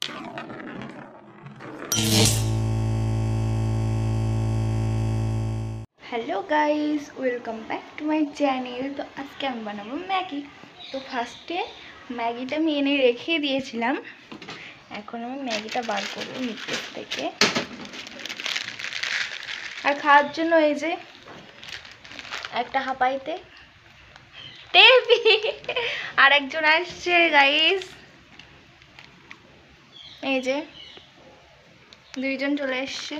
Hello guys, welcome back to my channel. तो आज के আমি বানাবো ম্যাগি। তো ফার্স্টে ম্যাগিটা আমি এনে রেখে দিয়েছিলাম। এখন আমি ম্যাগিটা বার করব মিক্সার থেকে। আর খাওয়ার জন্য এই যে একটা হাঁপাইতে টেপি আর একজন আসছে গাইস। এই যে দুইজন চলে এসছে,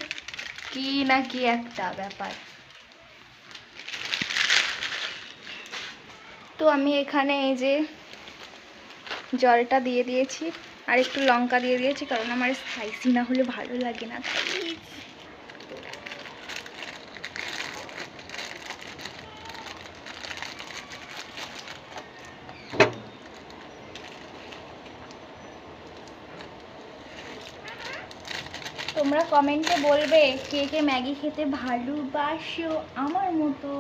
কি না কি একটা ব্যাপার। তো আমি এখানে এই যে জলটা দিয়ে দিয়েছি আর একটু লঙ্কা দিয়ে দিয়েছি, কারণ আমার স্পাইসি না হলে ভালো লাগে না। তোমরা কমেন্টে বলবে কে কে ম্যাগি খেতে ভালোবাসো আমার মতো।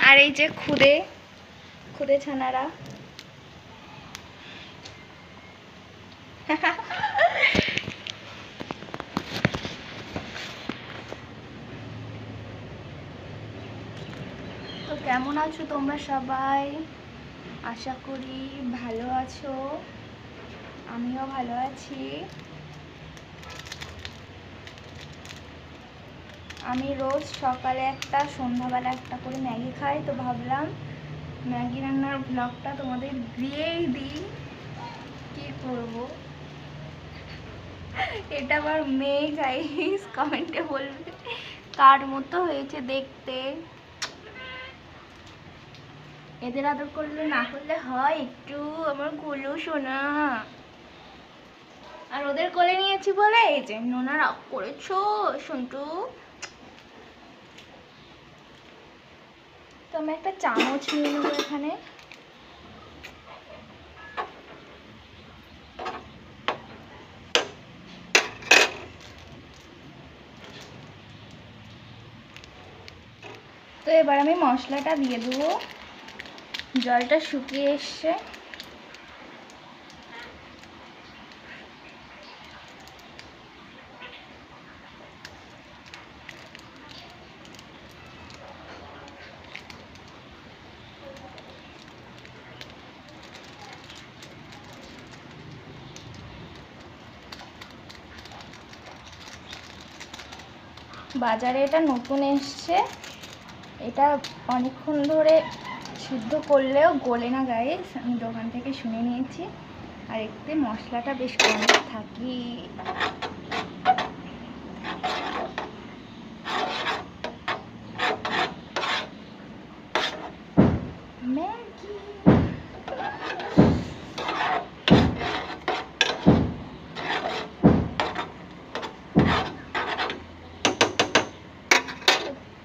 আর এই যে খুদে খুদে ছানারা তো কেমন আছো তোমরা সবাই? আশা করি ভালো আছো, আমিও ভালো আছি। আমি রোজ সকালে একটা সন্ধ্যাবেলা একটা করে ম্যাগি খাই, তো ভাবলাম ম্যাগি রান্নার ব্লগটা তোমাদের দিয়েই দিই। কি করব, এটা আবার মেয়ে গাইস, কমেন্টে বলবে কার মতো হয়েছে দেখতে। এদের আদর করলে না করলে হয় একটু, আমার গুলো শোনা। আর ওদের কোলে নিয়েছি বলে এই যে নোনা রাগ করেছো সন্টু। তো আমি একটা চামচ নিয়ে নেবো এখানে। তো এবার আমি মশলাটা দিয়ে দেবো। জলটা শুকিয়ে এসছে। বাজারে এটা নতুন এসছে, এটা অনেকক্ষণ ধরে সিদ্ধ করলেও গলে না গাইস। আমি দোকান থেকে শুনে নিয়েছি। আর এতে মশলাটা বেশ কম থাকি। ম্যাগি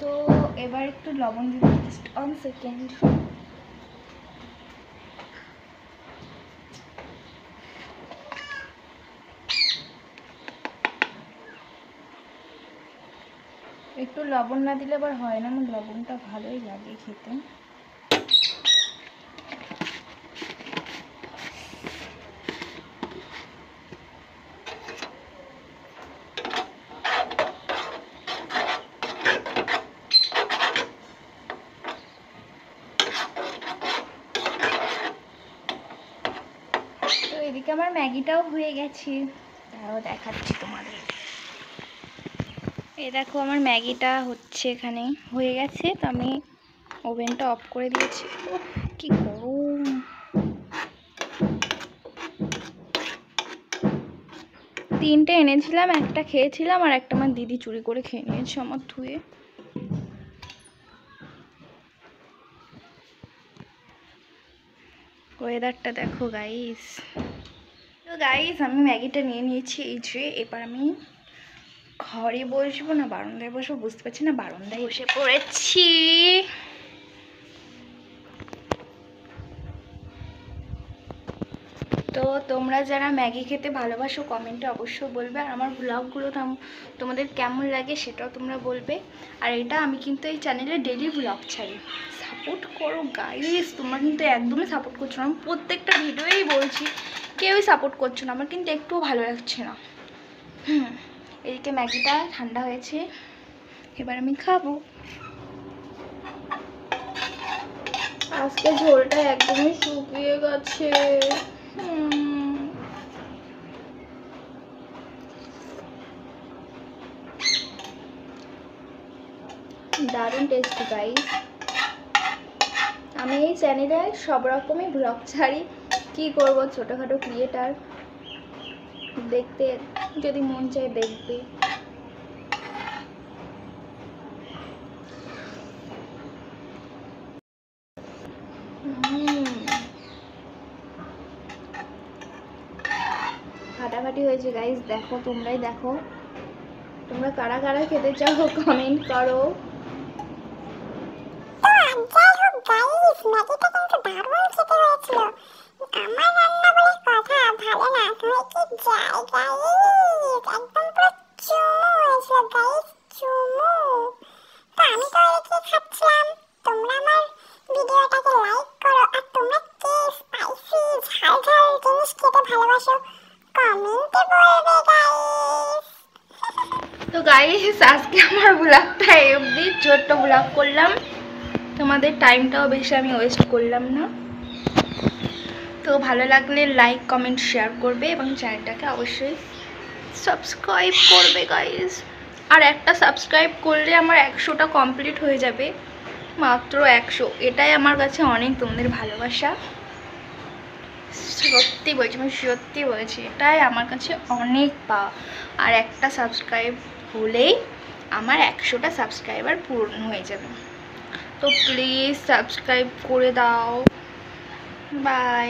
তো এবার একটু লবণ দিতে, জাস্ট 1 সেকেন্ড। একটু লবণ না দিলে আবার হয় না, আমার লবণটা ভালোই লাগে খেতে। তো এদিকে আমার ম্যাগিটাও হয়ে গেছে, তাও দেখাচ্ছি তোমাদের। এই দেখো আমার ম্যাগিটা হচ্ছে, এখানে হয়ে গেছে। তো আমি ওভেনটা অফ করে দিয়েছি। কি গরম! তিনটে এনেছিলাম, একটা খেয়েছিলাম আর একটা আমার দিদি চুরি করে খেয়ে নিয়েছে আমার ধুয়ে। ওয়েদারটা দেখো গাইস। তো গাইস আমি ম্যাগিটা নিয়ে নিয়েছি এই যে। এবার আমি ঘরে বসবো না বারান্দায় বসবো বুঝতে পারছি না, বারান্দায় বসে পড়েছি। তো তো তোমরা যারা ম্যাগি খেতে ভালোবাসো কমেন্টে অবশ্যই বলবে, আর আমার ব্লগগুলো তোমাদের কেমন লাগে সেটাও তোমরা বলবে। আর এটা আমি কিন্তু এই চ্যানেলে ডেইলি ব্লগ ছাড়ি, সাপোর্ট করো গাইস। তোমরা কিন্তু একদমই সাপোর্ট করছো না, আমি প্রত্যেকটা ভিডিওই বলছি, কেউই সাপোর্ট করছো না, আমার কিন্তু একটুও ভালো লাগছে না। এদিকে ম্যাগিটা ঠান্ডা হয়েছে, এবার আমি খাবো। আজকে ঝোলটা একদমই শুকিয়ে গেছে। দারুণ টেস্টি গাইস। আমি এই চ্যানেলে সব রকমই ব্লগ ছাড়ি, কি করব, ছোটোখাটো ক্রিয়েটার, দেখতে যদি মন চায় দেখবে। ফাটাফাটি হয়েছে গাইস, দেখো, তোমরাই দেখো, তোমরা কারা কারা খেতে চাও কমেন্ট করো। তো গাইস আজকে আমার ব্লগটা এই অবধি, ছোট্ট ব্লগ করলাম, তোমাদের টাইমটাও বেশি আমি ওয়েস্ট করলাম না। তো ভালো লাগলে লাইক কমেন্ট শেয়ার করবে এবং চ্যানেলটাকে অবশ্যই সাবস্ক্রাইব করবে গাইস। আর একটা সাবস্ক্রাইব করলে আমার 100টা কমপ্লিট হয়ে যাবে, মাত্র 100। এটাই আমার কাছে অনেক তোমাদের ভালোবাসা, সত্যি বলছি, আমি সত্যি বলছি, এটাই আমার কাছে অনেক পাওয়া। আর একটা সাবস্ক্রাইব হলেই আমার 100টা সাবস্ক্রাইবার পূর্ণ হয়ে যাবে। তো প্লিজ সাবস্ক্রাইব করে দাও। বাই।